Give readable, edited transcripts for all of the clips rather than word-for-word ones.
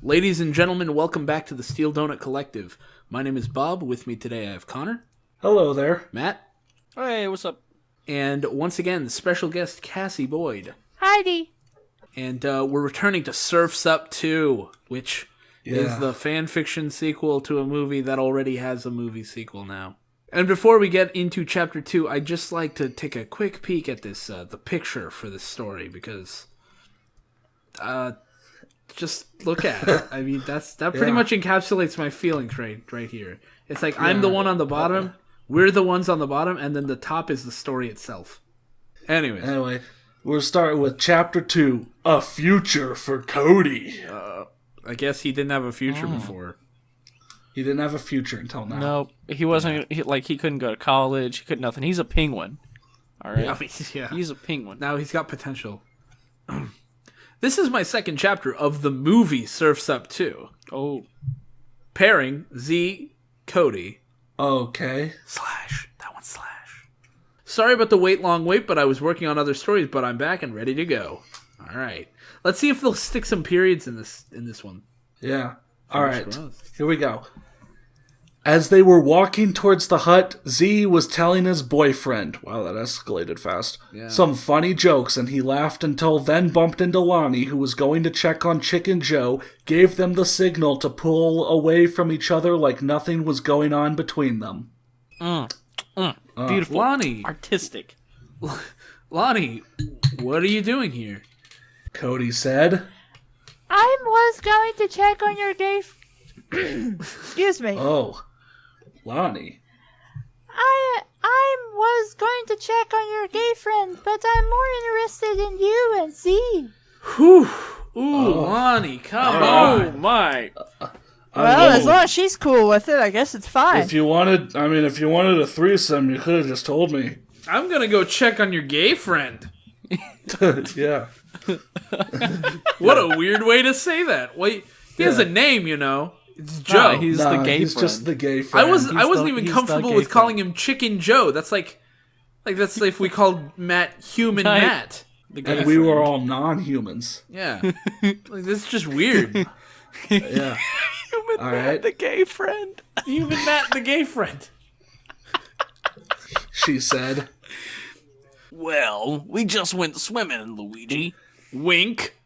Ladies and gentlemen, welcome back to the Steel Donut Collective. My name is Bob. With me today I have Connor. Hello there. Matt. Hey, what's up? And once again, special guest Kassie Boyd. Heidi. And we're returning to Surf's Up 2, which is the fan fiction sequel to a movie that already has a movie sequel now. And before we get into Chapter 2, I'd just like to take a quick peek at this, the picture for this story, because... just look at it. I mean, that pretty much encapsulates my feelings right here. It's like I'm the one on the bottom, we're the ones on the bottom, and then the top is the story itself. Anyway, we're starting with Chapter 2, A Future for Cody. I guess he didn't have a future before. He didn't have a future until now. No, he wasn't, he couldn't go to college, he couldn't nothing. He's a penguin. Alright? Yeah. He's a penguin. Now he's got potential. This is my second chapter of the movie Surf's Up 2. Oh. Pairing Z, Cody. Okay. That one's slash. Sorry about the long wait, but I was working on other stories, but I'm back and ready to go. Alright. Let's see if they'll stick some periods in this one. Yeah. Alright. Here we go. As they were walking towards the hut, Z was telling his boyfriend, wow, that escalated fast, some funny jokes, and he laughed until then bumped into Lonnie, who was going to check on Chicken Joe, gave them the signal to pull away from each other like nothing was going on between them. Beautiful. Lonnie. Artistic. Lonnie, what are you doing here? Cody said, I was going to check on your gay... Excuse me. Oh, Lonnie. I was going to check on your gay friend, but I'm more interested in you and Z. Whew. Ooh, Lonnie, come on. Oh, my. Well, as long as she's cool with it, I guess it's fine. If you wanted a threesome, you could have just told me. I'm gonna go check on your gay friend. Yeah. What a weird way to say that. Wait, he has a name, you know. It's Joe. He's the gay he's friend. just the gay friend. I wasn't even comfortable with calling him Chicken Joe. That's like that's like if we called Matt Human Matt. And we were all non-humans. Yeah. Like, this is just weird. Yeah. Human all Matt, right. the gay friend. Human Matt, the gay friend. She said. Well, we just went swimming, Luigi. Wink.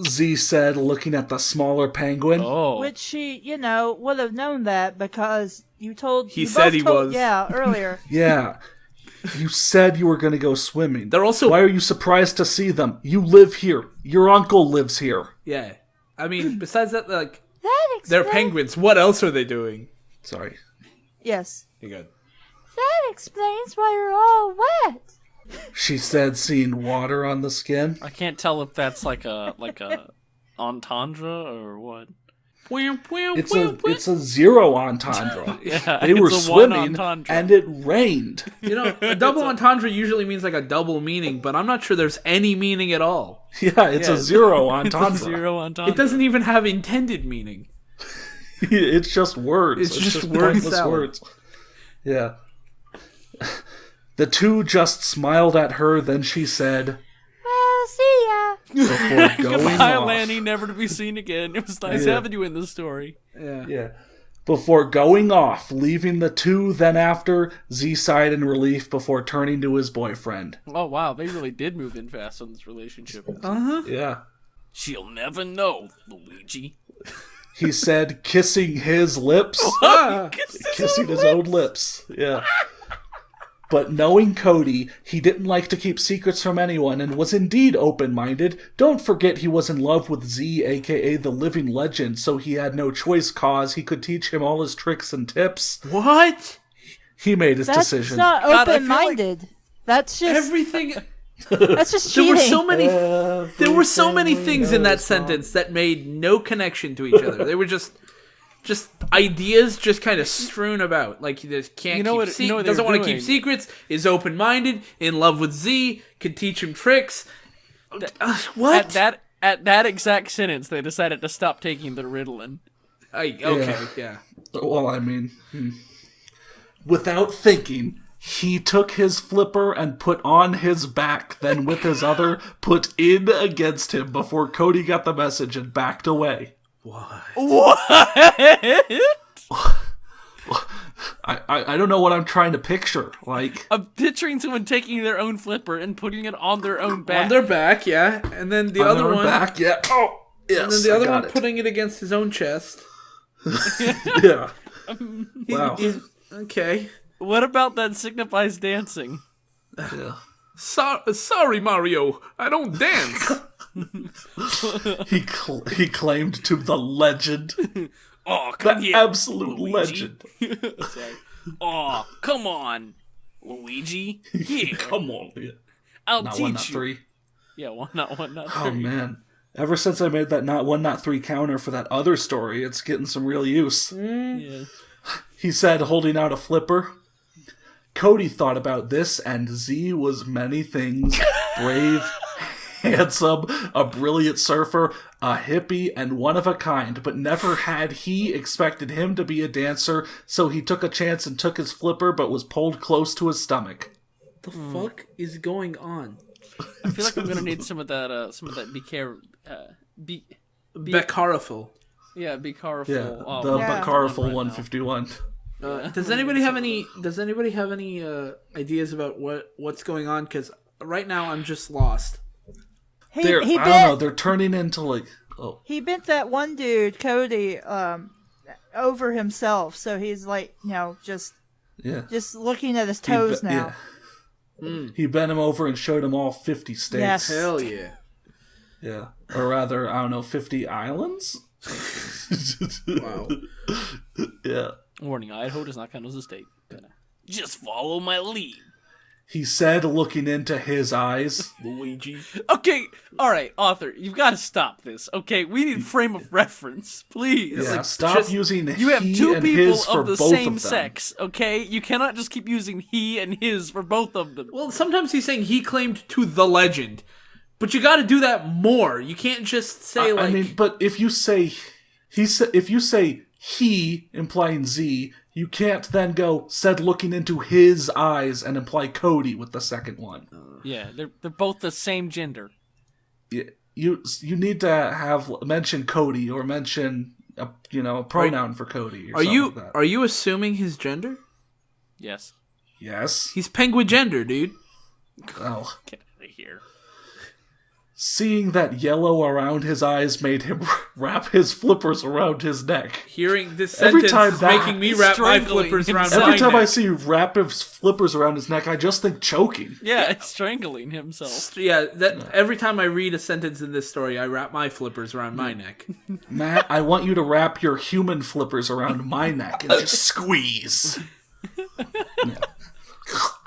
Z said, looking at the smaller penguin. Oh. Which she, would have known that because you told... He said he was. Yeah, earlier. Yeah. You said you were going to go swimming. They're also... Why are you surprised to see them? You live here. Your uncle lives here. Yeah. I mean, besides that, like, That they're penguins. What else are they doing? Sorry. Yes. You're good. That explains why you're all wet. She said, seeing water on the skin. I can't tell if that's like a entendre or what. It's a zero entendre. Yeah, They were it's a one swimming, entendre. and it rained. You know, a double entendre usually means like a double meaning, but I'm not sure there's any meaning at all. Yeah, it's a zero entendre. It's a zero entendre. It doesn't even have intended meaning. It's just words. It's just word pointless salad. words. Yeah. The two just smiled at her, then she said, Well, see ya. before going Goodbye, off. Lanny, never to be seen again. It was nice Yeah. having you in this story. Yeah. Before going off, leaving the two, then after, Z sighed in relief before turning to his boyfriend. Oh, wow, they really did move in fast on this relationship. Yeah. She'll never know, Luigi. He said, kissing his lips. Kissing his own lips. Yeah. But knowing Cody, he didn't like to keep secrets from anyone and was indeed open-minded. Don't forget he was in love with Z, aka the living legend, so he had no choice cause he could teach him all his tricks and tips. What? He made his That's decision. not God, I feel open-minded. That's just... Everything... That's just There cheating. were so many things in that sentence that made no connection to each other. They were just ideas just kind of strewn about. Like he just can't doesn't want to keep secrets, is open-minded, in love with Z, could teach him tricks. What? At that exact sentence, they decided to stop taking the Ritalin. Yeah. Well, I mean, without thinking, he took his flipper and put on his back, then with his other put in against him before Cody got the message and backed away. What? I don't know what I'm trying to picture. Like, I'm picturing someone taking their own flipper and putting it on their own back. On their back, yeah. And then the other one... back, yeah. Oh, yes, and then the other one putting it against his own chest. Yeah. Wow. Okay. What about that signifies dancing? Yeah. Sorry, Mario. I don't dance. He claimed to the legend. Oh, come The here, absolute Luigi. legend. Sorry. Oh, come on, Luigi. Here. Come on. Yeah. I'll Not teach one, not you. three. Yeah, not one, not Oh, three. man. Ever since I made that not one, not three counter for that other story, it's getting some real use. Yeah. He said, holding out a flipper, Cody thought about this, and Z was many things. Brave, handsome, a brilliant surfer, a hippie, and one of a kind, but never had he expected him to be a dancer, so he took a chance and took his flipper, but was pulled close to his stomach. The fuck is going on? I feel like I'm gonna need some of that Becarafil. Yeah, be careful. Yeah, the Yeah. Bacarful Right 151. Does anybody have any? Ideas about what's going on? Because right now I'm just lost. He I don't bent know, they're turning into like... Oh, he bent that one dude, Cody, over himself, so he's like, just yeah. looking at his toes now. Yeah. He bent him over and showed him all 50 states. Yes. Hell yeah. Yeah. Or rather, I don't know, 50 islands? Wow. Yeah. Warning: Idaho does not count as a state. Just follow my lead. He said, looking into his eyes. Luigi. Okay, all right, author, you've got to stop this. Okay, we need frame of reference, please. Yeah, like, stop just- using You have he two and people his for of the both same of them. sex, okay? You cannot just keep using he and his for both of them. Well, sometimes he's saying he claimed to the legend, but you got to do that more. You can't just say I mean, but if you say he implying Z, you can't then go said looking into his eyes and imply Cody with the second one. Yeah, they're both the same gender. You need to have mention Cody or mention a pronoun for Cody. Or something like that. Are you assuming his gender? Yes. Yes. He's penguin gender, dude. Oh. Get out of here. Seeing that yellow around his eyes made him wrap his flippers around his neck. Hearing this Every sentence time is that- making me wrap my Strangling flippers around himself. my Every time neck. I see you wrap his flippers around his neck, I just think choking. Yeah, it's strangling himself. Yeah, every time I read a sentence in this story, I wrap my flippers around my neck. Matt, I want you to wrap your human flippers around my neck and just squeeze. Yeah.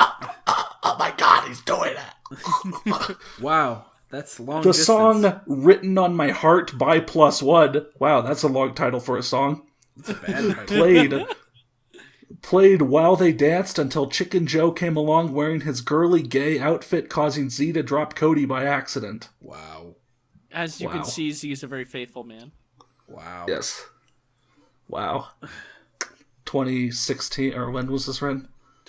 Oh my god, he's doing it. Wow, that's long The distance. song Written on My Heart by +1. Wow, that's a long title for a song. Bad title. Played while they danced until Chicken Joe came along wearing his girly gay outfit, causing Z to drop Cody by accident. Wow. As you Wow. can see, Z is a very faithful man. Wow. Yes. Wow. 2016, or when was this written?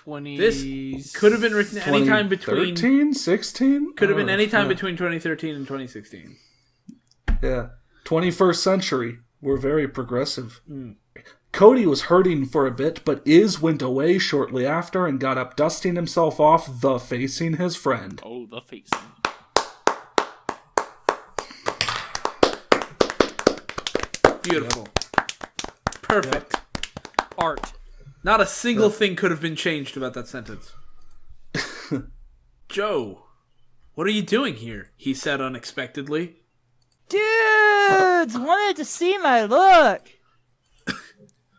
This could have been written anytime between 13, 16? could have been any time between 2013 and 2016. Yeah. 21st century. We're very progressive. Cody was hurting for a bit, but went away shortly after and got up dusting himself off, facing his friend. Oh, the face. Beautiful. Perfect. Art. Not a single thing could have been changed about that sentence. Joe, what are you doing here? He said unexpectedly. Dudes, wanted to see my look.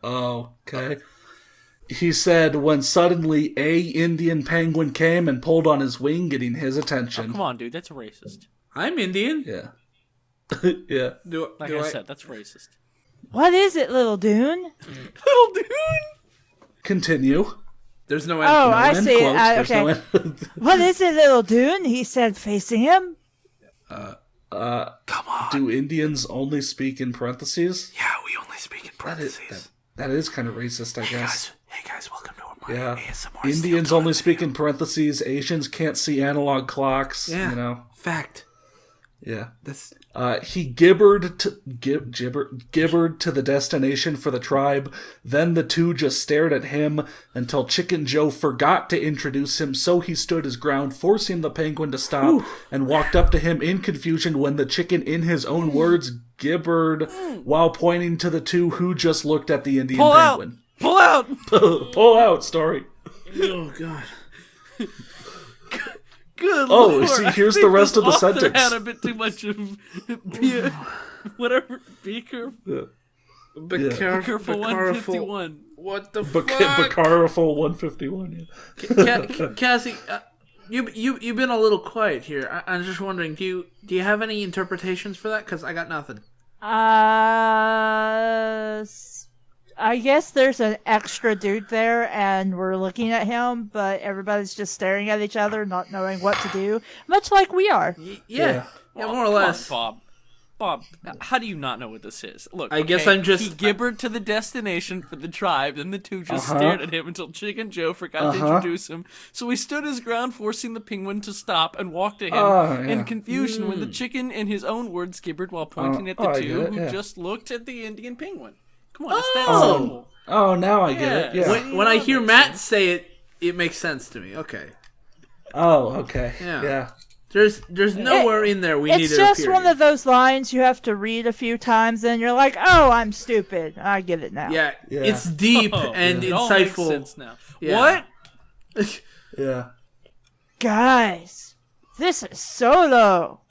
Okay. He said when suddenly a Indian penguin came and pulled on his wing, getting his attention. Come on, dude, that's racist. I'm Indian. Yeah. Yeah. Like I said, that's racist. What is it, little Dune? Little dude! Continue. There's no end. Oh, No I end. see. Quotes, there's Okay. no end. What is it, little Dune? He said, facing him. Come on. Do Indians only speak in parentheses? Yeah, we only speak in parentheses. That is kind of racist, I guess. Hey guys, welcome to my Yeah. ASMR. Indians only speak in parentheses. Asians can't see analog clocks. Yeah. You know. Fact. Yeah. This. He gibbered to the destination for the tribe. Then the two just stared at him until Chicken Joe forgot to introduce him, so he stood his ground, forcing the penguin to stop, and walked up to him in confusion when the chicken, in his own words, gibbered while pointing to the two who just looked at the Indian penguin. Pull out! Pull out, story. Oh, God. Good Lord. See, here's the rest of the sentence. Had a bit too much of beer, whatever. Be careful. Be careful, 151. What the fuck? Be careful, 151. Yeah. Kassie, you've been a little quiet here. I'm just wondering, do you have any interpretations for that? Because I got nothing. I guess there's an extra dude there, and we're looking at him, but everybody's just staring at each other, not knowing what to do, much like we are. Yeah, more or less. Bob, how do you not know what this is? Look, I guess I'm just... He gibbered to the destination for the tribe, then the two just stared at him until Chicken Joe forgot to introduce him. So he stood his ground, forcing the penguin to stop and walk to him in confusion when the chicken, in his own words, gibbered while pointing at the two who just looked at the Indian penguin. Come on, it's that simple. Oh, now I get it. Yeah. When I hear Matt say it, it makes sense to me. Okay. Oh, okay. Yeah. There's nowhere in there we need It's a just period. one of those lines you have to read a few times, and you're like, oh, I'm stupid. I get it now. Yeah. It's deep and It all makes insightful. sense now. Yeah. What? Yeah. Guys, this is Solo.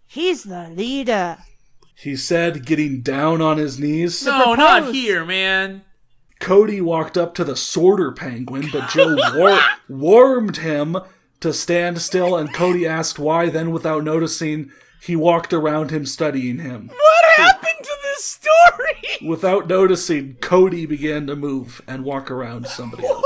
He's the leader. He said, getting down on his knees. No, not here, man. Cody walked up to the sorter penguin, but Joe warmed him to stand still, and Cody asked why. Then, without noticing, he walked around him, studying him. What happened to this story? Without noticing, Cody began to move and walk around somebody else.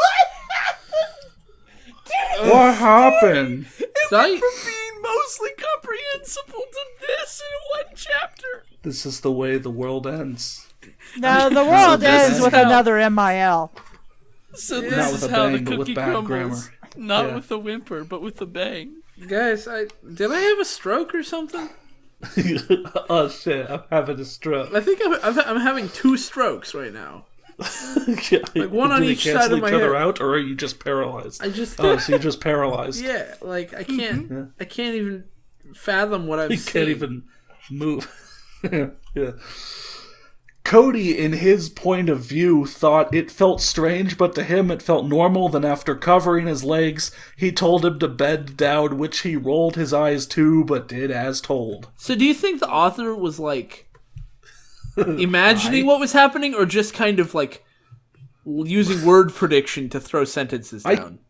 What happened? It went from being mostly comprehensible to this in one chapter. This is the way the world ends. No, the world ends with another MIL. So Not this with is a how the bang, but with cookie bad crumbles. grammar. Not Yeah. with a whimper, but with a bang. Guys, did I have a stroke or something? Oh shit, I'm having a stroke. I think I'm having 2 strokes right now. Like one on each side of my each other head. out, or are you just paralyzed? So you're just paralyzed. Yeah, like I can't even fathom what I'm You seeing. can't even move. Yeah. Cody, in his point of view, thought it felt strange, but to him it felt normal. Then after covering his legs, he told him to bend down, which he rolled his eyes to, but did as told. So do you think the author was like imagining what was happening, or just kind of like using word prediction to throw sentences down?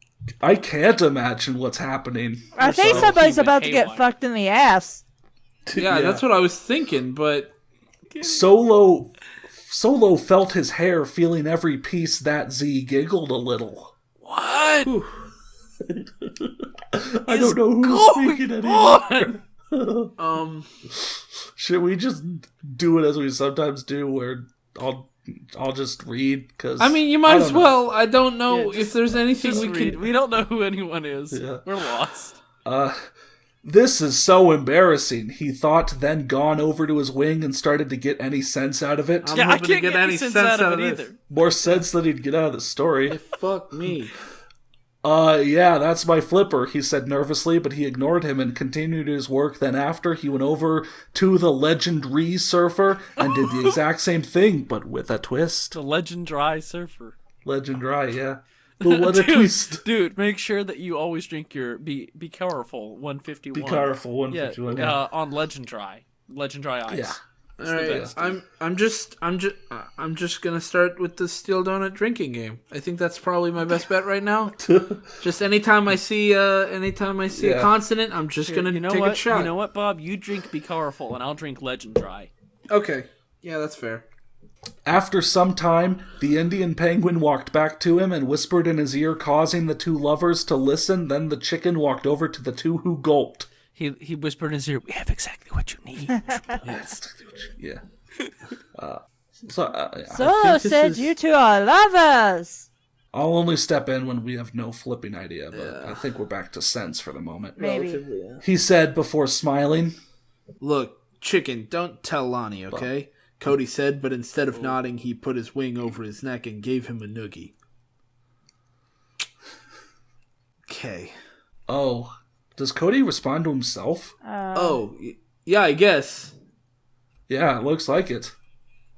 I can't imagine what's happening. I think somebody's about to get fucked in the ass. Yeah, that's what I was thinking, but Solo felt his hair, feeling every piece. That Z giggled a little. What? I don't know who's speaking anymore. Should we just do it as we sometimes do, where I'll just read? Cause I mean, you might as well. I don't know if there's anything we read. can. We don't know who anyone is. Yeah. We're lost. This is so embarrassing, he thought, then gone over to his wing and started to get any sense out of it. I'm I hoping to can't get any sense out of it this. either. More sense than he'd get out of the story. Fuck me. Yeah, that's my flipper, he said nervously, but he ignored him and continued his work. Then after, he went over to the legendary surfer and did the exact same thing, but with a twist. The legend dry surfer. Legendary, yeah. But what a twist. Dude, make sure that you always drink your be careful 151. Be careful, 151. Yeah, on legend dry ice. Yeah. All right, I'm just gonna start with the steel donut drinking game. I think that's probably my best bet right now. Just anytime I see a consonant, I'm just gonna take a shot. You know what, Bob? You drink Be Careful, and I'll drink Legend Dry. Okay, yeah, that's fair. After some time, the Indian penguin walked back to him and whispered in his ear, causing the two lovers to listen. Then the chicken walked over to the two who gulped. He whispered in his ear, "We have exactly what you need." Yeah. So Solo said you two are lovers. I'll only step in when we have no flipping idea, but I think we're back to sense for the moment. Maybe. He said before smiling. Look, Chicken, don't tell Lonnie, okay? Cody said, but instead of nodding, he put his wing over his neck and gave him a noogie. Okay. Oh. Does Cody respond to himself? Yeah, I guess. Yeah, it looks like it.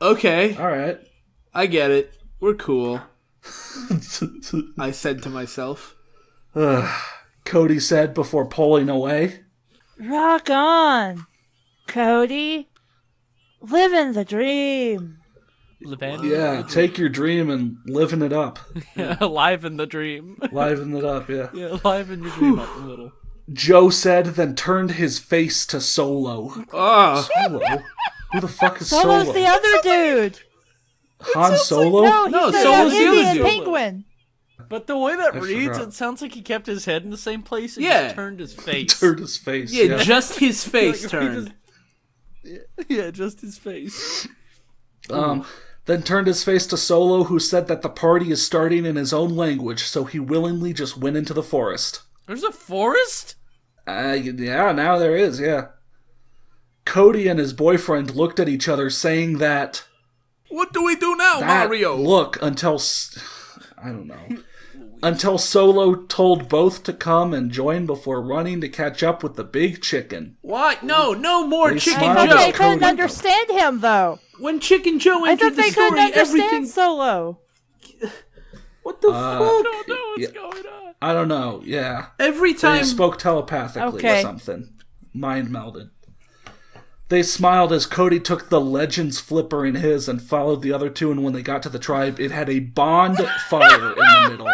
Okay. All right. I get it. We're cool. I said to myself. Cody said before pulling away. Rock on, Cody. Living the dream. Yeah, take your dream and liven it up. Liven the dream. Liven it up, yeah. Yeah, liven your dream up a little. Joe said, then turned his face to Solo. Solo? Who the fuck is Solo? Solo's the other dude. Han Solo? No, Solo's the other dude. Penguin. But the way that reads, it sounds like he kept his head in the same place and just turned his face. Turned his face, yeah. Just his face turned. Yeah, just his face. Then turned his face to Solo, who said that the party is starting in his own language, so he willingly just went into the forest. There's a forest? Yeah, now there is, yeah. Cody and his boyfriend looked at each other, saying that... What do we do now, Mario? Look, until... I don't know. Until Solo told both to come and join before running to catch up with the big chicken. What? No more Chicken Joe. I thought they couldn't understand him, though. When Chicken Joe entered the story, couldn't understand Solo. What the fuck? I don't know what's going on. I don't know, yeah. Every time... They spoke telepathically or something. Mind melded. They smiled as Cody took the Legends flipper in his and followed the other two, and when they got to the tribe, it had a bond fire in the middle.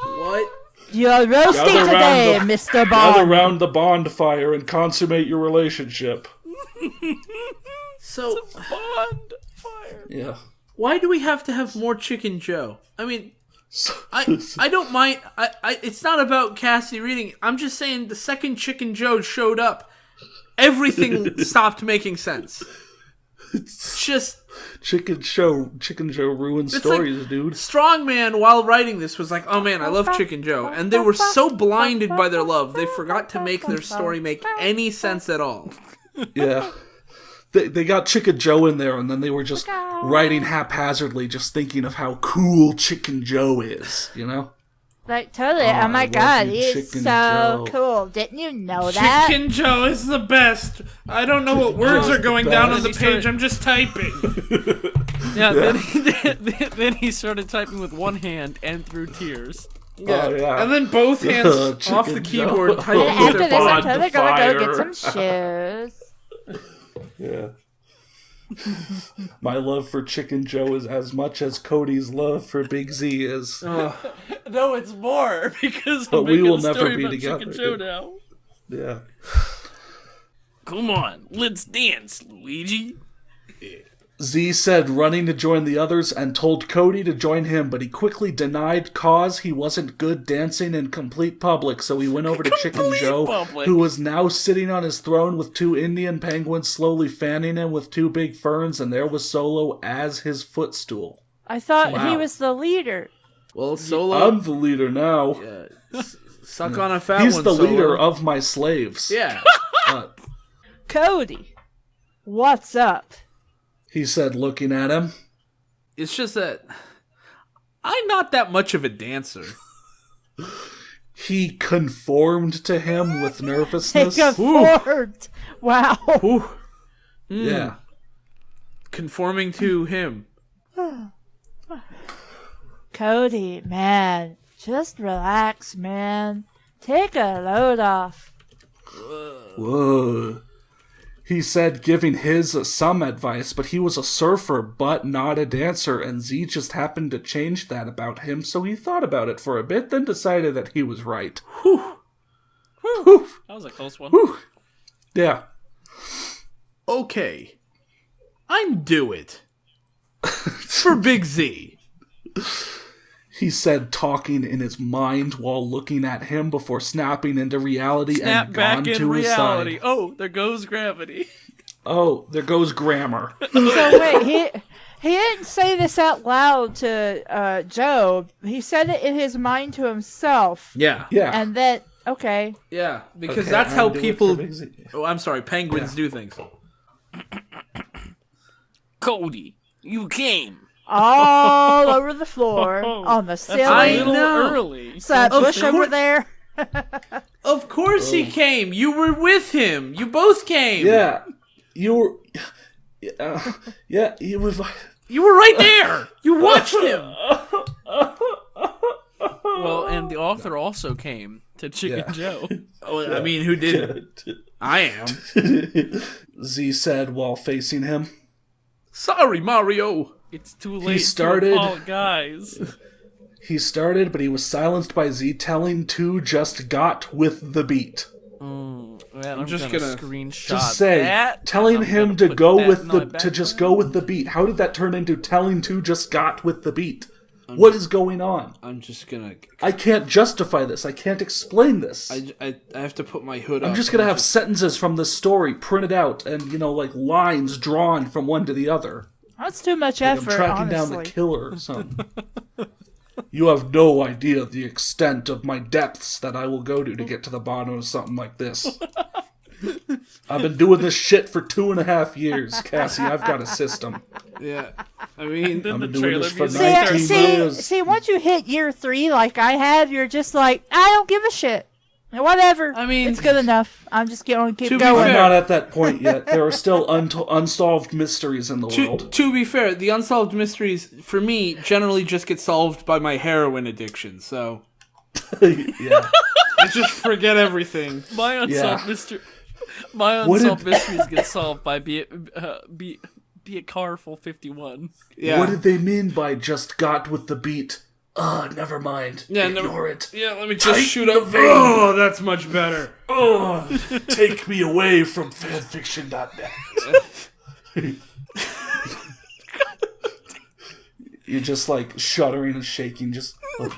What? You're roasting today, Mr. Bond. Gather round the bond fire and consummate your relationship. So, it's a bond fire. Yeah. Why do we have to have more Chicken Joe? I mean, I don't mind. It's not about Kassie reading. I'm just saying the second Chicken Joe showed up, everything stopped making sense. It's just Chicken Joe ruined stories, like, dude. Strongman, while writing this, was like, "Oh man, I love Chicken Joe," and they were so blinded by their love, they forgot to make their story make any sense at all. Yeah. They got Chicken Joe in there, and then they were just writing haphazardly, just thinking of how cool Chicken Joe is, you know? Like, totally. Oh my god, he's so cool. Didn't you know that? Chicken Joe is the best. I don't know what words are going down on the page. I'm just typing. Yeah, then he started typing with one hand and through tears. Yeah. Oh, yeah. And then both hands off the keyboard typing with their phone. After this, I'm totally gonna go get some shoes. Yeah. My love for Chicken Joe is as much as Cody's love for Big Z is. No, it's more, because but I'm we will making a never story be about together. Chicken Joe now. Yeah. Come on, let's dance, Luigi. Z said running to join the others and told Cody to join him, but he quickly denied cause he wasn't good dancing in complete public, so he went over to Chicken Joe, who was now sitting on his throne with two Indian penguins slowly fanning him with two big ferns, and there was Solo as his footstool. I thought he was the leader. Well, Solo... I'm the leader now. Yeah. Suck on a fat He's one, the Solo. leader of my slaves. Yeah. Cody, what's up? He said, looking at him. It's just that I'm not that much of a dancer. He conformed to him with nervousness. He conformed. Ooh. Wow. Ooh. Yeah. Conforming to him. Cody, man, just relax, man. Take a load off. Whoa. He said, giving his some advice, but he was a surfer, but not a dancer, and Z just happened to change that about him, so he thought about it for a bit, then decided that he was right. Whew. Whew. That was a close one. Whew. Yeah. Okay. I'm do it. For Big Z. He said, talking in his mind while looking at him before snapping into reality. Snap and back gone in to reality. His side. Oh, there goes gravity. Oh, there goes grammar. So wait, he didn't say this out loud to Joe. He said it in his mind to himself. Yeah. Yeah. And then, Okay. Yeah, because Okay, that's I'll how do it people. for Big Z. Oh, I'm sorry, penguins do things. Cody, you came. All over the floor, on the ceiling. I That's a little know. early. Is that bush over there? Of course he came. You were with him. You both came. Yeah, you were. Yeah, you were. You were right there. You watched him. Well, and the author also came to Chicken Joe. Oh, I mean, who didn't? I am. Z said while facing him. Sorry, Mario. It's too late started- to apologize. He started, but he was silenced by Z telling to just got with the beat. Man, I'm just gonna gonna screenshot Just say that. telling I'm him gonna to put go that with in the my to just background. go with the beat. How did that turn into telling to just got with the beat? What is going on? I'm just gonna. I can't justify this. I can't explain this. I have to put my hood up. I'm just gonna have sentences from the story printed out and like lines drawn from one to the other. That's too much I'm effort, tracking honestly. down the killer or something. You have no idea the extent of my depths that I will go to get to the bottom of something like this. I've been doing this shit for 2.5 years, Kassie. I've got a system. Yeah. I mean, Then I've the been doing trailer this for music 19 starts. years. See, once you hit year 3, like I have, you're just like, I don't give a shit. Whatever. I mean, it's good enough. I'm just going to to keep be going. I'm fair- not at that point yet. There are still unsolved mysteries in the world. to be fair, the unsolved mysteries for me generally just get solved by my heroin addiction. So Yeah. I just forget everything. My unsolved Yeah. mystery. My What unsolved did- mysteries get solved by be it Carful 51. Yeah. What did they mean by just got with the beat? Never mind. Yeah, Ignore it. Yeah, let me just Tighten shoot the up. vein. Oh, that's much better. Oh, take me away from fanfiction.net. You're just like shuddering and shaking, just be a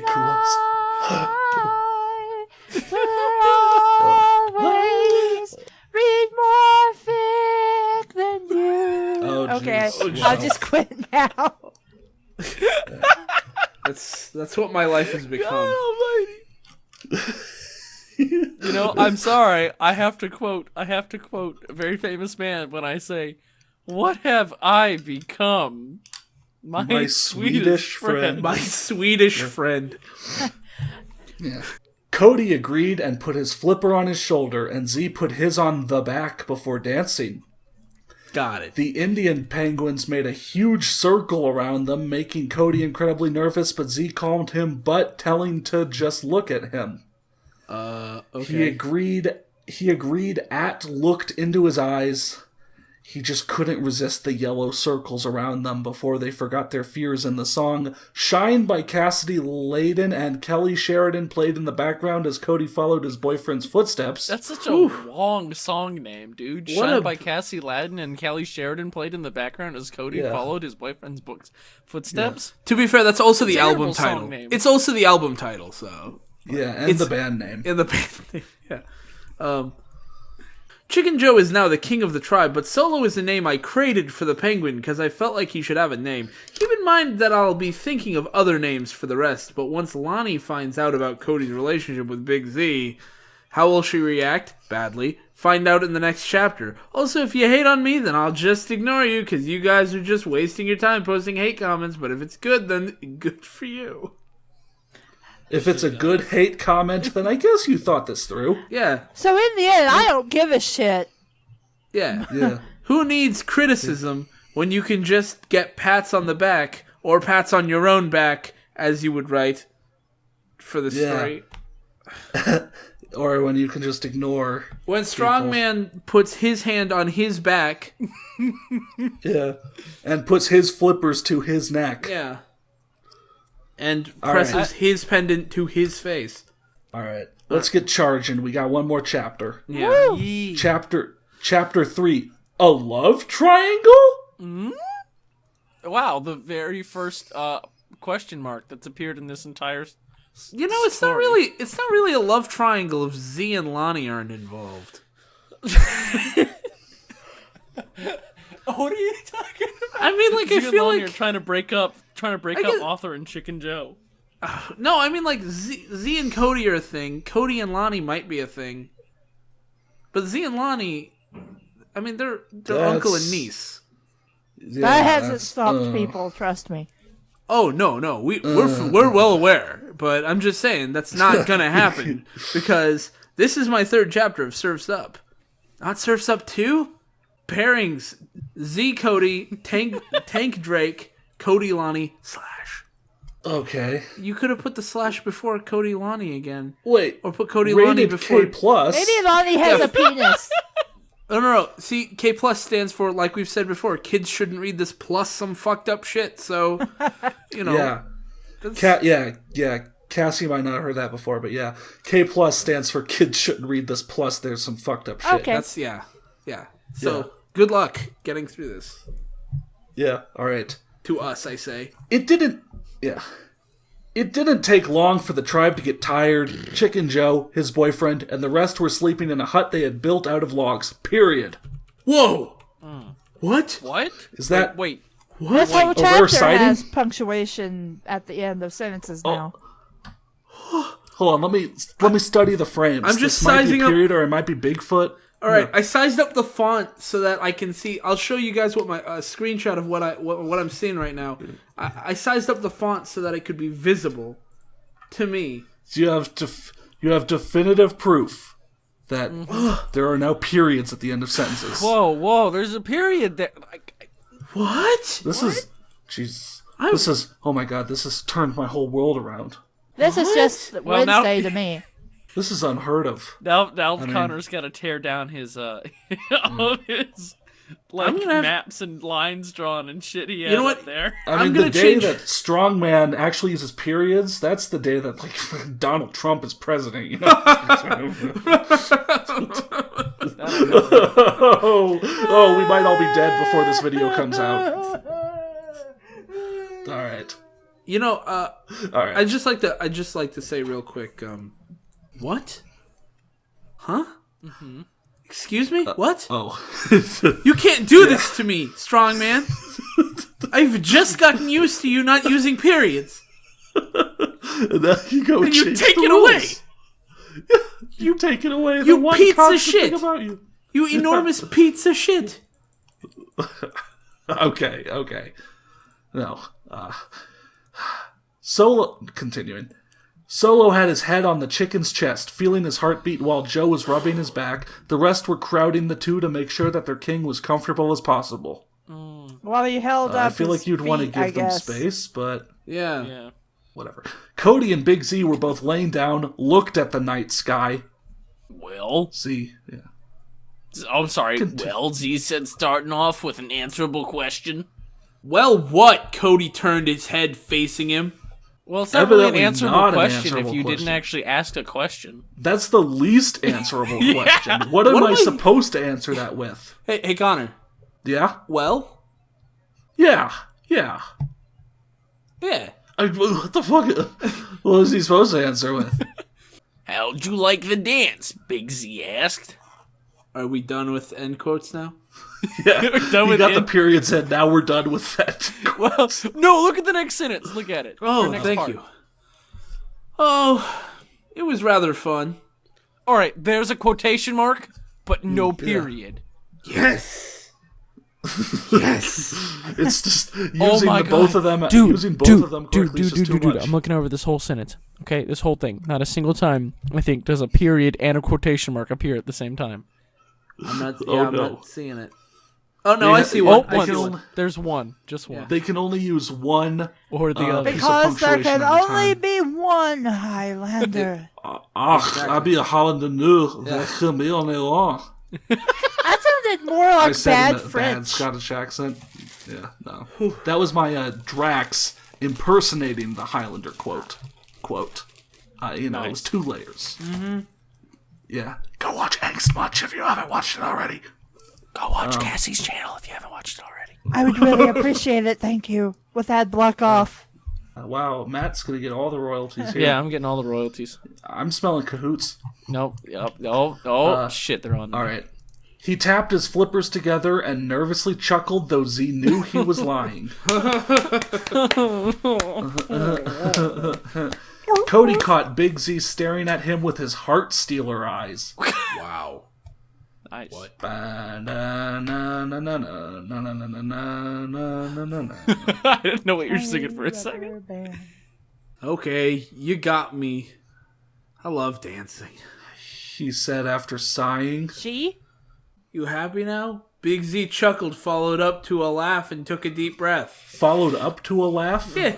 coolest. Always read more fic than you. Oh, Okay, jeez. I'll just quit now. That's what my life has become. You know, I'm sorry. I have to quote a very famous man when I say, "What have I become? My Swedish friend." My Swedish friend. Yeah. Cody agreed and put his flipper on his shoulder, and Z put his on the back before dancing. Got it. The Indian penguins made a huge circle around them, making Cody incredibly nervous, but Z calmed him, but telling to just look at him. Okay. He agreed looked into his eyes. He just couldn't resist the yellow circles around them before they forgot their fears, and the song Shine by Cassidy Layden and Kelly Sheridan played in the background as Cody followed his boyfriend's footsteps. That's such a long song name, dude. What Shine a- by Cassie Ladden and Kelly Sheridan played in the background as Cody followed his boyfriend's footsteps. To be fair, that's also the Terrible album song title. name. It's also the album title, so Yeah, and It's- the band name. in the band name, yeah. Chicken Joe is now the king of the tribe, but Solo is a name I created for the penguin because I felt like he should have a name. Keep in mind that I'll be thinking of other names for the rest, but once Lonnie finds out about Cody's relationship with Big Z, how will she react? Badly. Find out in the next chapter. Also, if you hate on me, then I'll just ignore you because you guys are just wasting your time posting hate comments, but if it's good, then good for you. If it's a good hate comment, then I guess you thought this through. Yeah, So in the end, I don't give a shit. yeah. Yeah. Who needs criticism when you can just get pats on the back or pats on your own back, as you would write for the story? Or when you can just ignore. When Strongman puts his hand on his back, Yeah. And puts his flippers to his neck. yeah, and All presses right. his pendant to his face. Alright. Let's get charging. We got one more chapter. Yeah. Yee. Chapter 3. A love triangle? Wow, the very first question mark that's appeared in this entire You know, it's not really a love triangle if Z and Lonnie aren't involved. What are you talking about? I mean, like, I feel you're like trying to break up guess- Author and Chicken Joe. No, I mean like Z and Cody are a thing. Cody and Lonnie might be a thing. But Z and Lonnie, I mean they're uncle and niece. Yeah, that hasn't stopped people. Trust me. Oh no, we're well aware, but I'm just saying that's not gonna happen because this is my third chapter of Surf's Up, not Surf's Up 2. Pairings: Z Cody, Tank Drake, Cody Lonnie / Okay. You could have put the / before Cody Lonnie again. Wait, or put Cody Lonnie before K+. Maybe Lonnie has a penis. No. See, K+ stands for, like we've said before, kids shouldn't read this plus some fucked up shit. So, Yeah. Kassie might not have heard that before, but yeah. K+ stands for kids shouldn't read this plus there's some fucked up shit. Okay. That's, yeah. So, good luck getting through this. Yeah, alright. To us, I say. It didn't take long for the tribe to get tired. Chicken Joe, his boyfriend, and the rest were sleeping in a hut they had built out of logs. Period. Whoa! What? Is that... Wait. What? This whole chapter has punctuation at the end of sentences now. Hold on, let me study the frames. I'm just this might sizing be up... period or it might be Bigfoot. Alright, I sized up the font so that I can see... I'll show you guys what my screenshot of what I'm seeing right now. I sized up the font so that it could be visible to me. So you have definitive proof that there are no periods at the end of sentences. Whoa, there's a period there. What? This is... Jesus. This is... Oh my god, this has turned my whole world around. This is just Wednesday to me. This is unheard of. Now Connor's got to tear down his all of his maps and lines drawn and shit he has up there. I mean, the day that Strongman actually uses periods, that's the day that Donald Trump is president. You know? Oh, we might all be dead before this video comes out. All right. All right. I'd just like to say real quick. What? Huh? Mm-hmm. Excuse me? What? Oh. You can't do this to me, strong man. I've just gotten used to you not using periods. And now you go and you take it rules. Away. You take it away. You one pizza shit. About you. You enormous pizza shit. Okay. No. Continuing. Solo had his head on the chicken's chest, feeling his heartbeat while Joe was rubbing his back. The rest were crowding the two to make sure that their king was comfortable as possible. Well, he held up. I feel like you'd want to give them guess. space, but yeah. Whatever. Cody and Big Z were both laying down, looked at the night sky. Well, Z, yeah. Oh, I'm sorry. Well, Z said, starting off with an answerable question. Well, what? Cody turned his head facing him. Well, it's not really an answerable question if you didn't actually ask a question. That's the least answerable question. What am I supposed to answer that with? Hey, Connor. Yeah? Well? Yeah. What the fuck? What was he supposed to answer with? How'd you like the dance? Big Z asked. Are we done with end quotes now? Yeah, we got the periods in. Now we're done with that. Well, no, look at the next sentence. Look at it. Oh, thank you. Oh, it was rather fun. All right, there's a quotation mark, but no period. Yes. It's just using both of them. Dude, I'm looking over this whole sentence. Okay, this whole thing. Not a single time, I think, does a period and a quotation mark appear at the same time. I'm not seeing it. Oh no, I see one. There's one, just one. Yeah. They can only use one or the other because there can only be one Highlander. I be a Hollander nu. That can be only one. That sounded more like bad French. Bad Scottish accent. Yeah, no. That was my Drax impersonating the Highlander quote. Nice. It was 2 layers. Mm-hmm. Yeah. Go watch Angst Much if you haven't watched it already. Go watch Cassie's channel if you haven't watched it already. I would really appreciate it, thank you. With that block off. Wow, Matt's gonna get all the royalties here. Yeah, I'm getting all the royalties. I'm smelling cahoots. Nope. Yep. Oh, shit, they're on. All right. He tapped his flippers together and nervously chuckled, though Z knew he was lying. Cody caught Big Z staring at him with his heart stealer eyes. Wow. Nice. What? I didn't know what you were singing for a second. Okay, you got me. I love dancing. He said after sighing. She? You happy now? Big Z chuckled, followed up to a laugh, and took a deep breath. Followed up to a laugh? Yeah.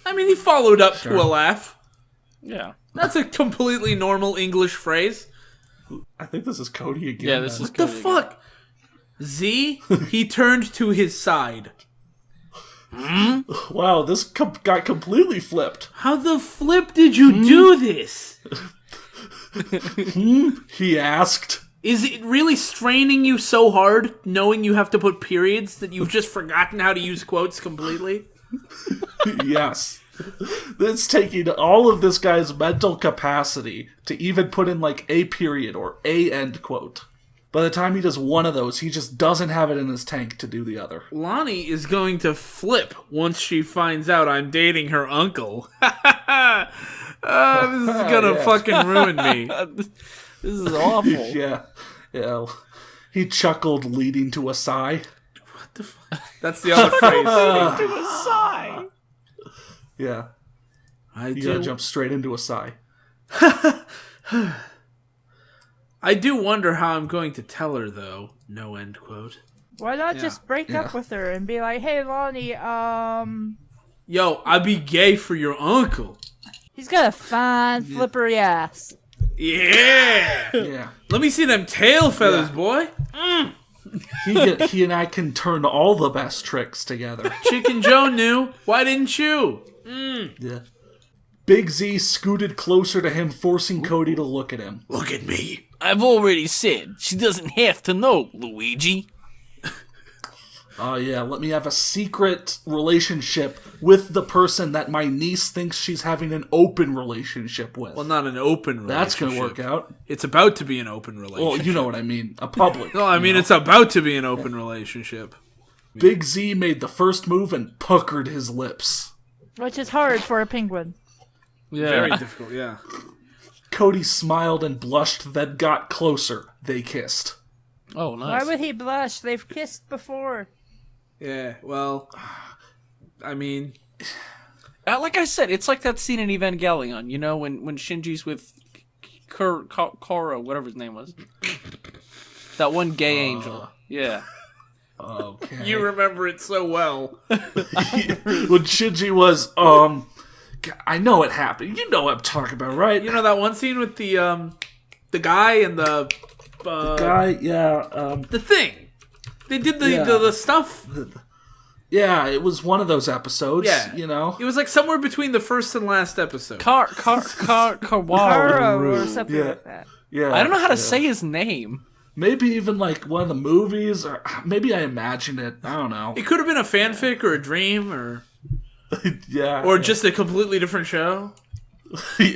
I mean, he followed up to a laugh. Yeah. That's a completely normal English phrase. I think this is Cody again. Yeah, this is What the fuck? Z? He turned to his side. Wow, this got completely flipped. How the flip did you do this? He asked. Is it really straining you so hard, knowing you have to put periods, that you've just forgotten how to use quotes completely? Yes. It's taking all of this guy's mental capacity to even put in like a period or a end quote. By the time he does one of those, he just doesn't have it in his tank to do the other. Lonnie is going to flip once she finds out I'm dating her uncle. This is gonna fucking ruin me. This is awful. Yeah. He chuckled, leading to a sigh. What the fuck? That's the other phrase. To a sigh. Yeah. I You do. gotta jump straight into a sigh. I do wonder how I'm going to tell her, though. No end quote. Why not just break up with her and be like, hey, Lonnie, Yo, I'd be gay for your uncle. he's got a fine flippery ass. Yeah. Yeah. Let me see them tail feathers, boy. He and I can turn all the best tricks together. Chicken Joe knew. Why didn't you? Yeah. Big Z scooted closer to him, forcing Cody to look at him. Look at me. I've already said she doesn't have to know, Luigi. Oh yeah, let me have a secret relationship with the person that my niece thinks she's having an open relationship with. Well, not an open relationship. That's gonna work out. It's about to be an open relationship. Well, you know what I mean. A public. No, I mean, it's about to be an open relationship. Big Z made the first move and puckered his lips. Which is hard for a penguin. Yeah. Very difficult, yeah. Cody smiled and blushed, then got closer. They kissed. Oh, nice. Why would he blush? They've kissed before. Yeah, well, I mean... Like I said, it's like that scene in Evangelion, you know, when Shinji's with Koro, whatever his name was. That one gay angel. Yeah. Okay. You remember it so well. When Shinji was, I know it happened. You know what I'm talking about, right? You know that one scene with the guy and the guy, yeah. The thing. They did the stuff. Yeah, it was one of those episodes. Yeah, you know. It was like somewhere between the first and last episode. Karo or something like that. Yeah. I don't know how to say his name. Maybe even like one of the movies, or maybe I imagined it. I don't know. It could have been a fanfic or a dream or just a completely different show.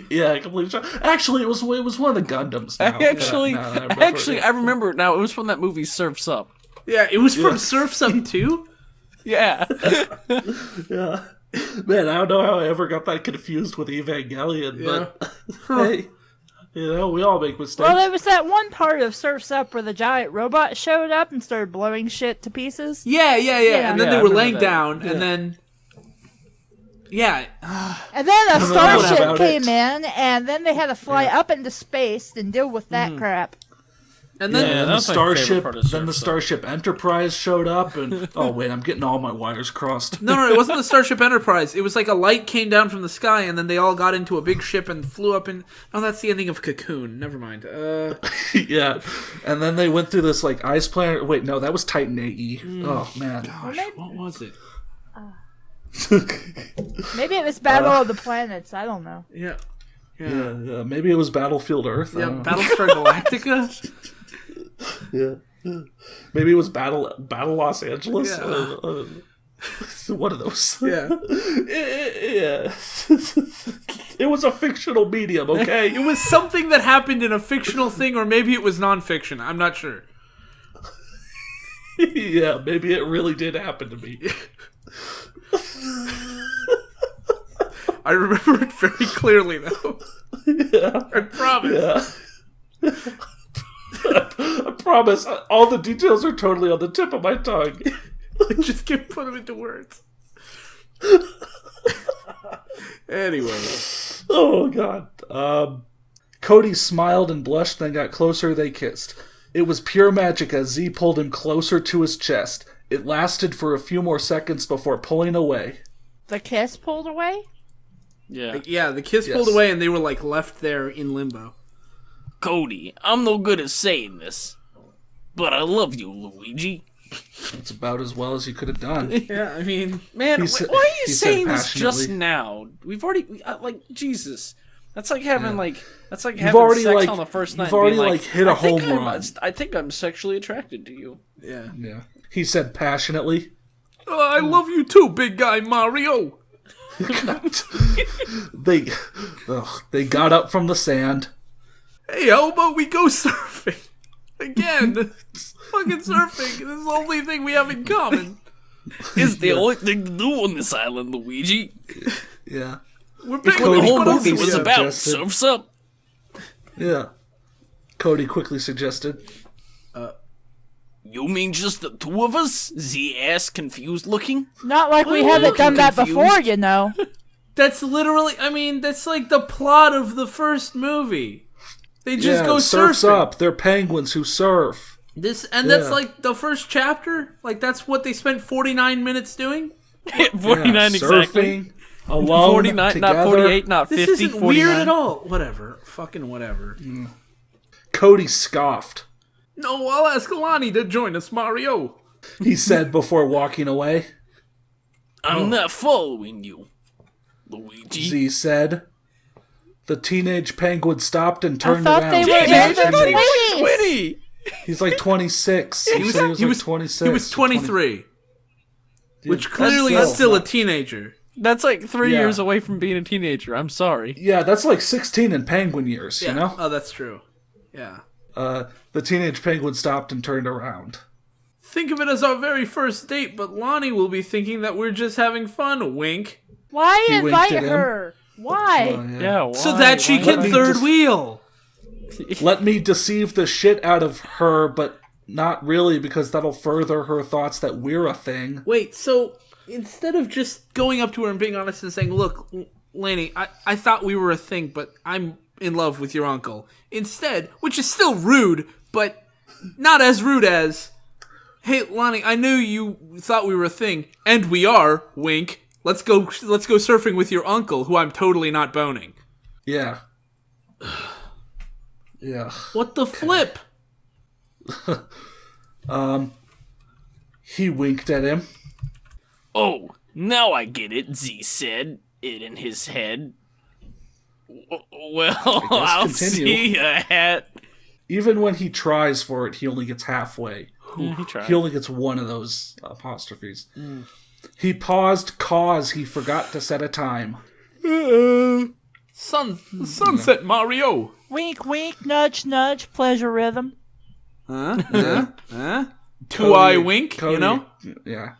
Yeah, completely show. Actually, it was one of the Gundams. Now. I remember it now. It was from that movie Surf's Up. Yeah, it was from Surf's Up too. Yeah. Yeah. Man, I don't know how I ever got that confused with Evangelion, but hey, you know, we all make mistakes. Well, there was that one part of Surf's Up where the giant robot showed up and started blowing shit to pieces. Yeah. And then they were laying down, Yeah. and then... And then a starship came in, and then they had to fly up into space and deal with that crap. And then the Starship Enterprise showed up, and oh wait, I'm getting all my wires crossed. No, it wasn't the Starship Enterprise. It was like a light came down from the sky, and then they all got into a big ship and flew up. And oh, that's the ending of Cocoon. Never mind. Yeah, and then they went through this like ice planet. Wait, no, that was Titan AE. Oh man, gosh, what was it? Maybe it was Battle of the Planets. I don't know. Yeah. Maybe it was Battlefield Earth. Yeah, Battlestar Galactica. Yeah. Maybe it was Battle Los Angeles. Yeah. One of those. Yeah. Yeah. It was a fictional medium, okay? It was something that happened in a fictional thing, or maybe it was nonfiction. I'm not sure. Yeah, maybe it really did happen to me. I remember it very clearly, though. Yeah. I promise. Yeah. I promise. All the details are totally on the tip of my tongue. I just can't put them into words. Anyway. Oh, God. Cody smiled and blushed, then got closer. They kissed. It was pure magic as Z pulled him closer to his chest. It lasted for a few more seconds before pulling away. The kiss pulled away? Yeah, the kiss pulled away and they were like left there in limbo. Cody, I'm no good at saying this, but I love you, Luigi. It's about as well as you could have done. Yeah, I mean... Man, why are you saying this just now? We've already... Jesus. That's like having, That's like having sex on the first night. You've already, hit a home run. I think I'm sexually attracted to you. Yeah. Yeah. He said passionately. I love you too, big guy Mario. They got up from the sand. Hey, how about we go surfing? Again. Fucking surfing. This is the only thing we have in common. It's the only thing to do on this island, Luigi. Yeah. We're big what the whole movie was about. Surf's up. Yeah. Cody quickly suggested. You mean just the two of us? Z asked, confused looking. Not like we haven't done that before, you know. That's literally, that's like the plot of the first movie. They just go surf's surfing. Up. They're penguins who surf. That's like the first chapter? Like that's what they spent 49 minutes doing? 49 exactly. Surfing, alone, 49, together. not 48, not 50, This isn't 49. weird at all. Whatever. Fucking whatever. Cody scoffed. No, I'll ask Lonnie to join us, Mario. He said before walking away. I'm not following you, Luigi. Z said. The teenage penguin stopped and turned I thought around. they were in their 20s. He's like 26. He was like 26. He was 23. Which clearly is still a teenager. That's like 3 years away from being a teenager. I'm sorry. Yeah, that's like 16 in penguin years, you know? Oh, that's true. Yeah. The teenage penguin stopped and turned around. Think of it as our very first date, but Lonnie will be thinking that we're just having fun. Wink. Why He invite winked at her? Why? Yeah, why? So that she can third wheel. Let me deceive the shit out of her, but not really, because that'll further her thoughts that we're a thing. Wait, so instead of just going up to her and being honest and saying, look, Laney, I thought we were a thing, but I'm in love with your uncle. Instead, which is still rude, but not as rude as, hey, Lonnie, I knew you thought we were a thing, and we are, wink. Let's go surfing with your uncle, who I'm totally not boning. Yeah. Yeah. What the flip? He winked at him. Oh, now I get it, Z said, it in his head. Well, I'll see a hat. Even when he tries for it, he only gets halfway. Yeah, he tried. He only gets one of those apostrophes. He paused, cause he forgot to set a time. Sunset Mario. Wink, wink, nudge, nudge, pleasure rhythm. Two-eye wink, Cody, you know? Yeah.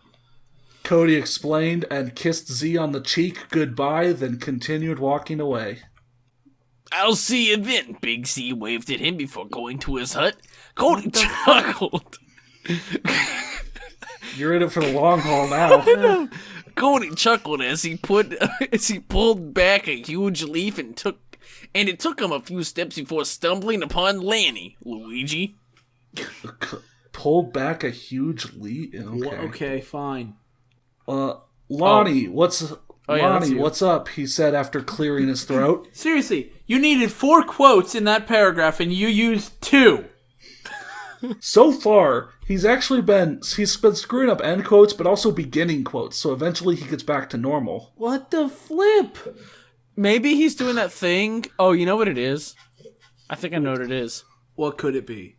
Cody explained and kissed Z on the cheek goodbye, then continued walking away. I'll see you then, Big Z waved at him before going to his hut. Cody chuckled. You're in it for the long haul now. Cody chuckled as he pulled back a huge leaf and it took him a few steps before stumbling upon Lanny, Luigi. Pulled back a huge leaf? Okay, fine. Lonnie, what's up? He said after clearing his throat. Seriously, you needed 4 quotes in that paragraph and you used 2. So far, he's been screwing up end quotes, but also beginning quotes, so eventually he gets back to normal. What the flip? Maybe he's doing that thing. Oh, you know what it is? I think I know what it is. What could it be?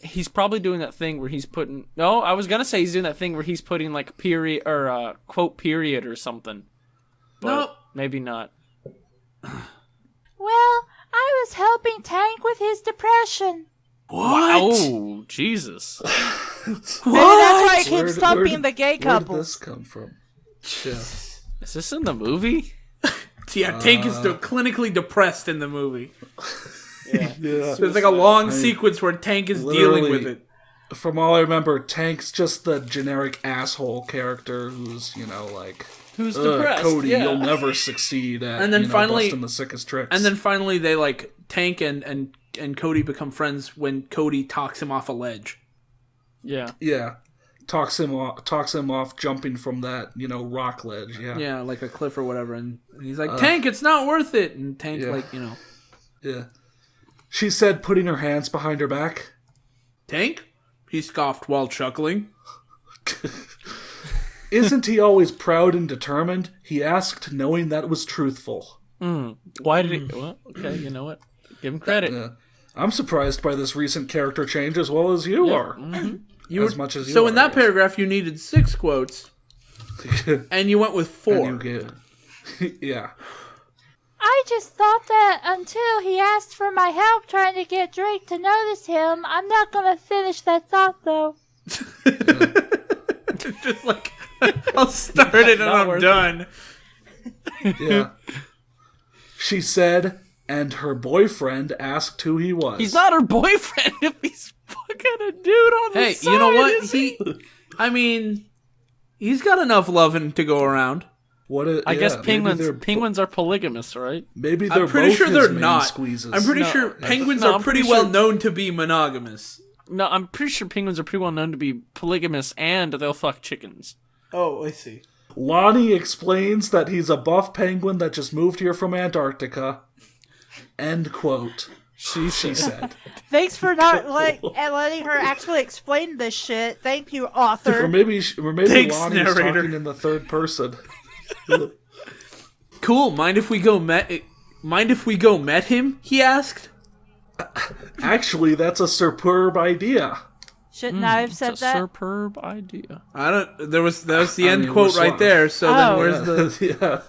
He's probably doing that thing where he's putting... No, I was going to say he's doing that thing where he's putting like period or quote period or something. But no. Maybe not. Well, I was helping Tank with his depression. What? Oh, Jesus. that's why it keeps thumping the gay couple. Where did this come from? Is this in the movie? Yeah, Tank is clinically depressed in the movie. Yeah. There's like a long sequence where Tank is dealing with it. From all I remember, Tank's just the generic asshole character who's, who's depressed. Cody, you'll never succeed at and then finally, busting the sickest tricks. And then finally they Tank and Cody become friends when Cody talks him off a ledge. Yeah. Yeah. Talks him off jumping from that, rock ledge. Yeah. Yeah, like a cliff or whatever. And he's like, Tank, it's not worth it. And Tank, Yeah. She said, putting her hands behind her back. Tank? He scoffed while chuckling. Isn't he always proud and determined? He asked, knowing that was truthful. Why did he... Well, okay, you know what? Give him credit. Yeah. I'm surprised by this recent character change as well as you are. Mm-hmm. As much as you so are, in that paragraph, you needed 6 quotes. And you went with 4. Yeah. I just thought that until he asked for my help trying to get Drake to notice him, I'm not going to finish that thought, though. Just like, I'll start it and I'm done. Yeah. She said, and her boyfriend asked who he was. He's not her boyfriend if he's fucking a dude on the side. Hey, you know what? He's got enough loving to go around. I guess penguins are polygamous, right? Maybe they're I'm pretty both sure his they're main not. Squeezes. I'm pretty sure penguins are pretty well known to be monogamous. No, I'm pretty sure penguins are pretty well known to be polygamous and they'll fuck chickens. Oh, I see. Lonnie explains that he's a buff penguin that just moved here from Antarctica. End quote. She said. Thanks for not letting her actually explain this shit. Thank you, author. Or maybe Thanks, Lonnie's narrator. talking in the third person. Cool. Mind if we go met him? He asked. Actually, that's a superb idea. Shouldn't I have said that? Superb idea. That was the end quote right there. So then where's the?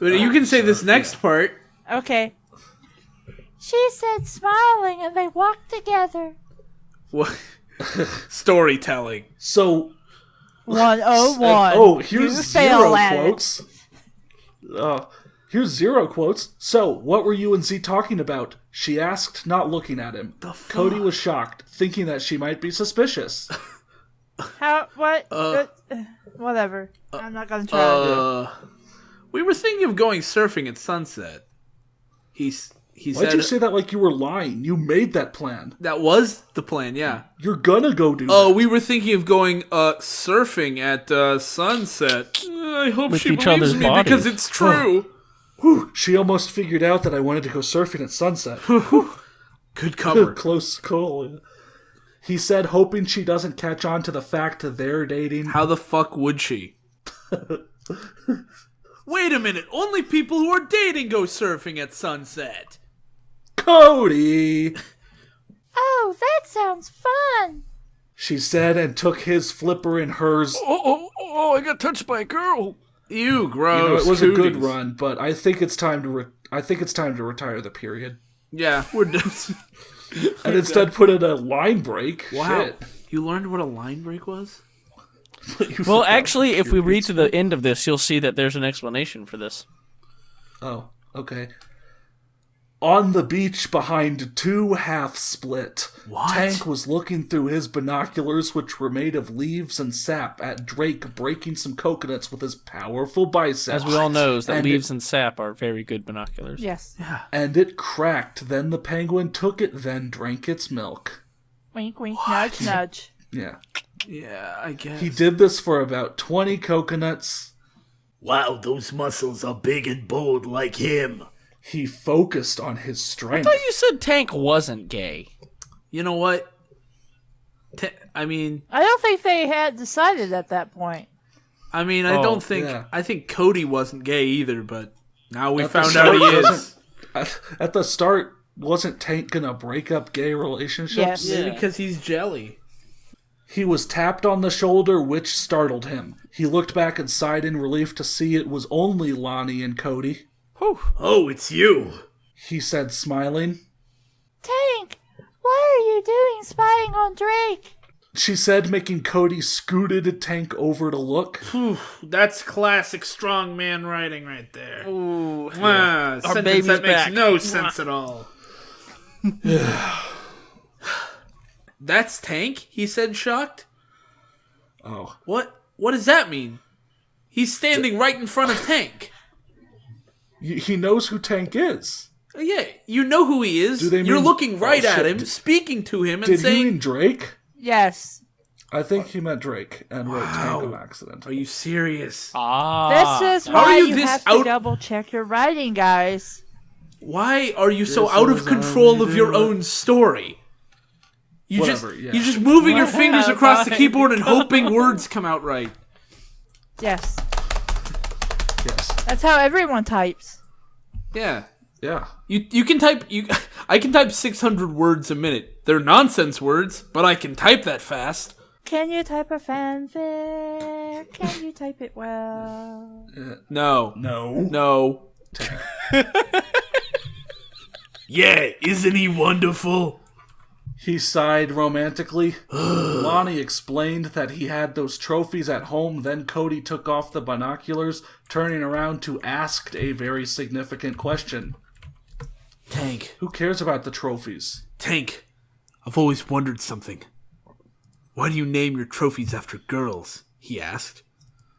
Yeah. You can say this next part. Okay. She said, smiling, and they walked together. What? Storytelling. So. 101. Oh, here's 0 quotes. Here's 0 quotes. So, what were you and Z talking about? She asked, not looking at him. Cody was shocked, thinking that she might be suspicious. How? What? Whatever. I'm not gonna try. We were thinking of going surfing at sunset. He said. Why'd you say that like you were lying? You made that plan. That was the plan, yeah. You're gonna go do that. Oh, we were thinking of going surfing at sunset. I hope With she each believes other's me bodies. because it's true. Whew, she almost figured out that I wanted to go surfing at sunset. Good cover. Close call. He said, hoping she doesn't catch on to the fact that they're dating. How the fuck would she? Wait a minute. Only people who are dating go surfing at sunset. Cody! Oh, that sounds fun. She said and took his flipper in hers. Oh, I got touched by a girl. Ew, gross. It was a good run, but I think it's time to retire the period. Yeah, we're done. And instead put in a line break. Wow. Shit. You learned what a line break was? Well, actually, if we read to the end of this, you'll see that there's an explanation for this. Oh, okay. On the beach behind 2 half-split, Tank was looking through his binoculars, which were made of leaves and sap, at Drake breaking some coconuts with his powerful biceps. As we all know, that leaves and sap are very good binoculars. Yes. Yeah. And it cracked. Then the penguin took it, then drank its milk. Wink, wink, nudge, nudge. Yeah. Yeah, I guess. He did this for about 20 coconuts. Wow, those muscles are big and bold like him. He focused on his strength. I thought you said Tank wasn't gay. You know what? I don't think they had decided at that point. I don't think... Yeah. I think Cody wasn't gay either, but now we found out he is. At the start, wasn't Tank gonna break up gay relationships? Yes. Maybe because he's jelly. He was tapped on the shoulder, which startled him. He looked back and sighed in relief to see it was only Lonnie and Cody. Whew. Oh, it's you. He said, smiling. Tank, what are you doing spying on Drake? she said, making Cody scooted Tank over to look. Whew, that's classic strongman writing right there. Ooh. Sentence that makes no sense at all. That's Tank? He said, shocked. Oh. What does that mean? He's standing right in front of Tank. He knows who Tank is. Yeah, you know who he is. You're looking right at him, speaking to him, and saying... Did he mean Drake? Yes. I think he meant Drake and wrote Tank on accident. Are you serious? This is why you have to double check your writing, guys. Why are you so out of control of your own story? You're just moving your fingers across the keyboard and hoping words come out right. Yes. Yes. That's how everyone types. Yeah. Yeah. You can type I can type 600 words a minute. They're nonsense words, but I can type that fast. Can you type a fanfic? Can you type it well? No. Yeah, isn't he wonderful? He sighed romantically. Lonnie explained that he had those trophies at home. Then Cody took off the binoculars, turning around to ask a very significant question. Tank. Who cares about the trophies? Tank, I've always wondered something. Why do you name your trophies after girls? He asked.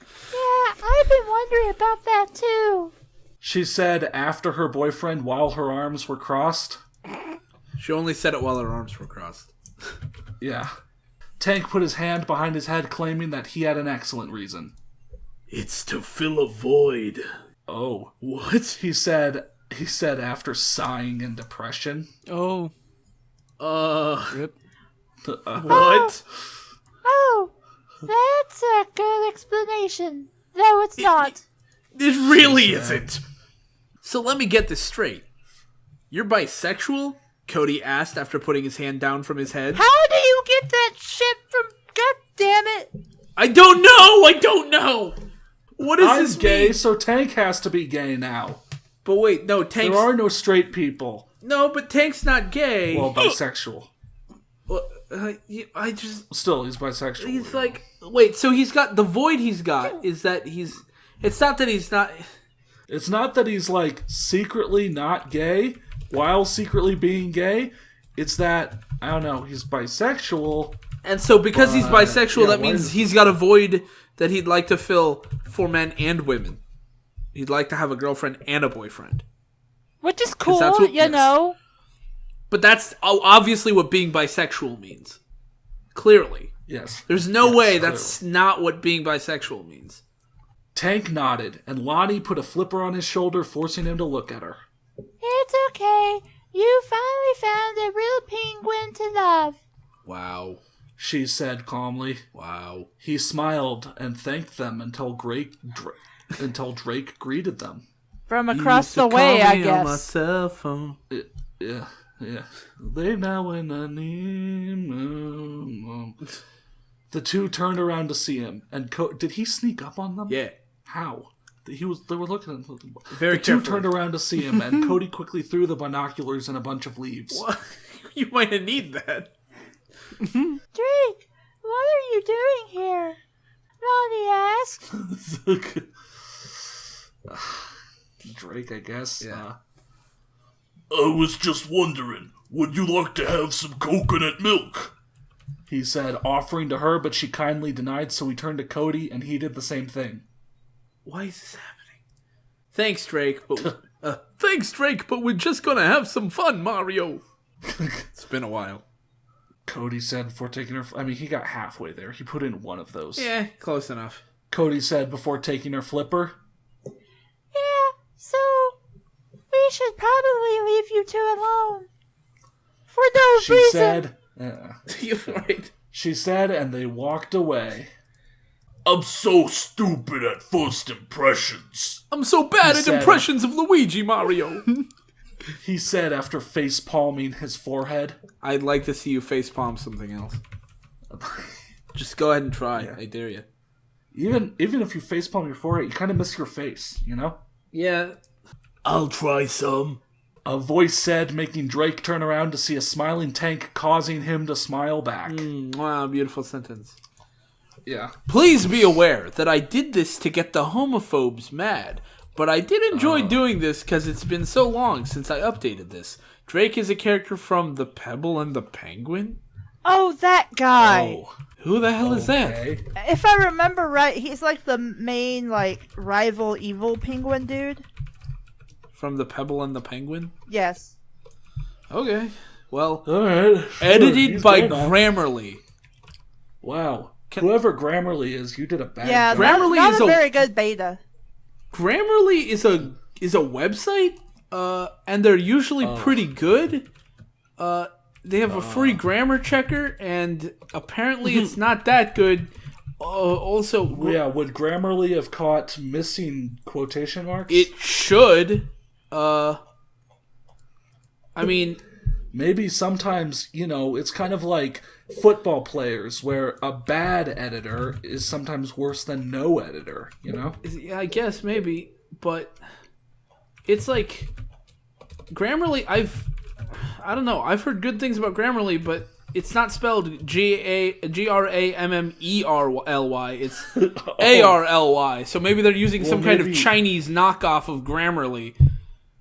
Yeah, I've been wondering about that too. She said after her boyfriend while her arms were crossed. She only said it while her arms were crossed. Yeah. Tank put his hand behind his head, claiming that he had an excellent reason. It's to fill a void. Oh. What? He said after sighing in depression. Oh. What? Oh, that's a good explanation. No, it's not. It really isn't. So let me get this straight. You're bisexual? Cody asked after putting his hand down from his head. How do you get that shit from... God damn it. I don't know! What does this gay, mean? so Tank has to be gay now. But wait, no, Tank's... There are no straight people. No, but Tank's not gay. Well, bisexual. Well, Still, he's bisexual. He's like... Wait, so he's got... The void he's got is that he's... It's not that he's not... It's not that he's, like, secretly not gay while secretly being gay. It's that, I don't know, he's bisexual. And so because he's bisexual, that means he's got a void that he'd like to fill for men and women. He'd like to have a girlfriend and a boyfriend. Which is cool, you know. But that's obviously what being bisexual means. Clearly. Yes. There's no way that's not what being bisexual means. Tank nodded, and Lonnie put a flipper on his shoulder, forcing him to look at her. It's okay. You finally found a real penguin to love. Wow. She said calmly. Wow. He smiled and thanked them until Drake greeted them. From across the way, I guess. On my cell phone. Yeah. They now in a Nemo. The two turned around to see him, and did he sneak up on them? Yeah. How? They were looking at him. Very The two carefully. turned around to see him, and Cody quickly threw the binoculars in a bunch of leaves. What? You might need that. Drake, what are you doing here? Lonnie asked. Drake, I guess. Yeah. I was just wondering, would you like to have some coconut milk? He said, offering to her, but she kindly denied, so he turned to Cody, and he did the same thing. Why is this happening? Thanks, Drake, but we're just gonna have some fun, Mario. It's been a while. Cody said before taking her... I mean, he got halfway there. He put in one of those. Yeah, close enough. Cody said before taking her flipper. Yeah, so we should probably leave you two alone. For no reason. She said... You're right. She said, and they walked away. I'm so stupid at first impressions. I'm so bad at impressions of Luigi, Mario. He said after face-palming his forehead. I'd like to see you face-palm something else. Just go ahead and try. Yeah. I dare you. Even if you face-palm your forehead, you kind of miss your face, you know? Yeah. I'll try some. A voice said, making Drake turn around to see a smiling tank, causing him to smile back. Wow, beautiful sentence. Yeah. Please be aware that I did this to get the homophobes mad, but I did enjoy doing this because it's been so long since I updated this. Drake is a character from The Pebble and the Penguin? Oh, that guy. Oh. Who the hell is that? If I remember right, he's like the main, like, rival evil penguin dude. From The Pebble and the Penguin? Yes. Okay. Well, Alright. edited by Grammarly. Wow. Whoever Grammarly is, you did a bad job. Grammarly not is a very good beta. Grammarly is a website, and they're usually pretty good. They have a free grammar checker, and apparently it's not that good. Also, would Grammarly have caught missing quotation marks? It should. I mean, maybe sometimes, it's kind of like football players, where a bad editor is sometimes worse than no editor, Yeah, I guess, maybe. But it's like Grammarly, I don't know. I've heard good things about Grammarly, but it's not spelled Grammerly. It's ARLY. So maybe they're using some kind of Chinese knockoff of Grammarly.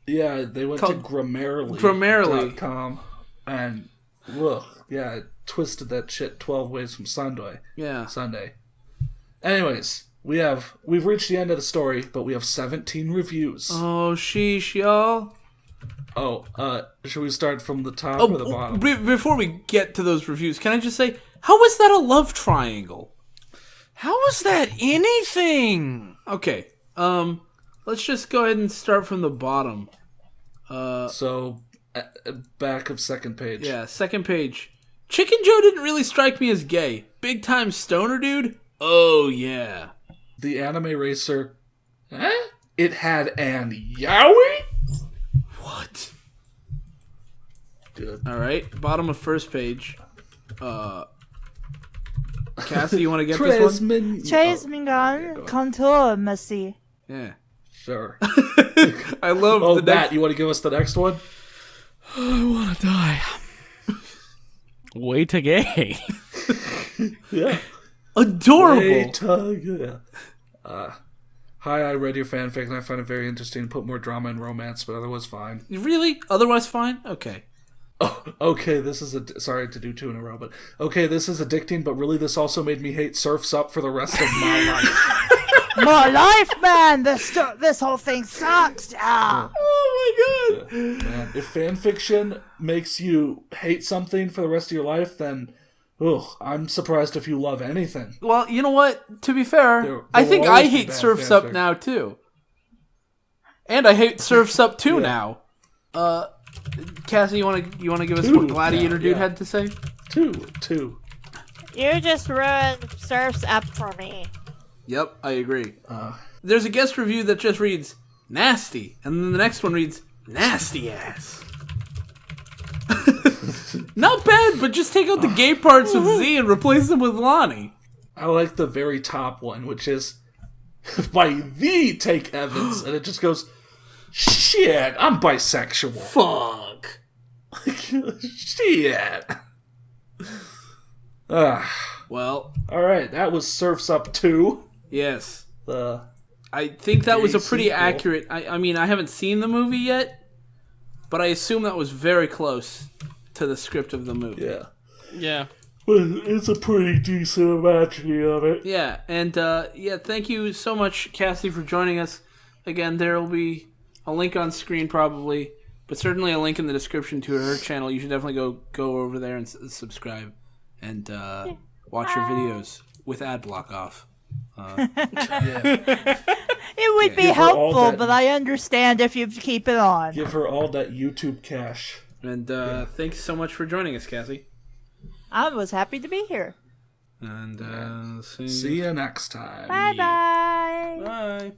Yeah, they went to Grammarly. Grammarly.com. And it twisted that shit 12 ways from Sunday. Yeah. Sunday. Anyways, we've reached the end of the story, but we have 17 reviews. Oh, sheesh, y'all. Oh, should we start from the top or the bottom? Before we get to those reviews, can I just say, how is that a love triangle? How is that anything? Okay, let's just go ahead and start from the bottom. So, back of second page. Yeah, second page. Chicken Joe didn't really strike me as gay. Big time stoner dude? Oh, yeah. The anime racer. It had an yaoi? What? Good. Alright, bottom of first page. Cassie, you want to get this one? Chase Mingan, Contour, Messi. Yeah. Sure. I love the Matt, you want to give us the next one? I want to die. Way to gay. Yeah. Adorable. Way to hi, I read your fanfic and I find it very interesting. Put more drama and romance, but otherwise fine. Really? Otherwise fine? Okay. Oh, okay, this is sorry to do two in a row, but okay, this is addicting, but really this also made me hate Surf's Up for the rest of my life. My life, man! This whole thing sucks! Ah. Oh my god! Man, if fanfiction makes you hate something for the rest of your life, then I'm surprised if you love anything. Well, you know what? To be fair, I think I hate Surf's Up now too. And I hate Surf's Up 2 now. Cassie, you want to give us what Gladiator Dude had to say? Two. You just ruined Surf's Up for me. Yep, I agree. There's a guest review that just reads, nasty. And then the next one reads, nasty ass. Not bad, but just take out the gay parts with Z and replace them with Lonnie. I like the very top one, which is by the Take Evans, and it just goes, shit, I'm bisexual. Fuck. Shit. Well. Alright, that was Surf's Up 2. Yes. I think that was a pretty accurate... I mean, I haven't seen the movie yet, but I assume that was very close to the script of the movie. Yeah. Yeah. Well, it's a pretty decent imagery of it. Yeah, and thank you so much, Cassie, for joining us. Again, there will be a link on screen probably, but certainly a link in the description to her channel. You should definitely go over there and subscribe and watch her videos with ad block off. It would be helpful, but I understand if you keep it on. Give her all that YouTube cash. And thanks so much for joining us, Cassie. I was happy to be here. And see you next time. Bye-bye. Bye.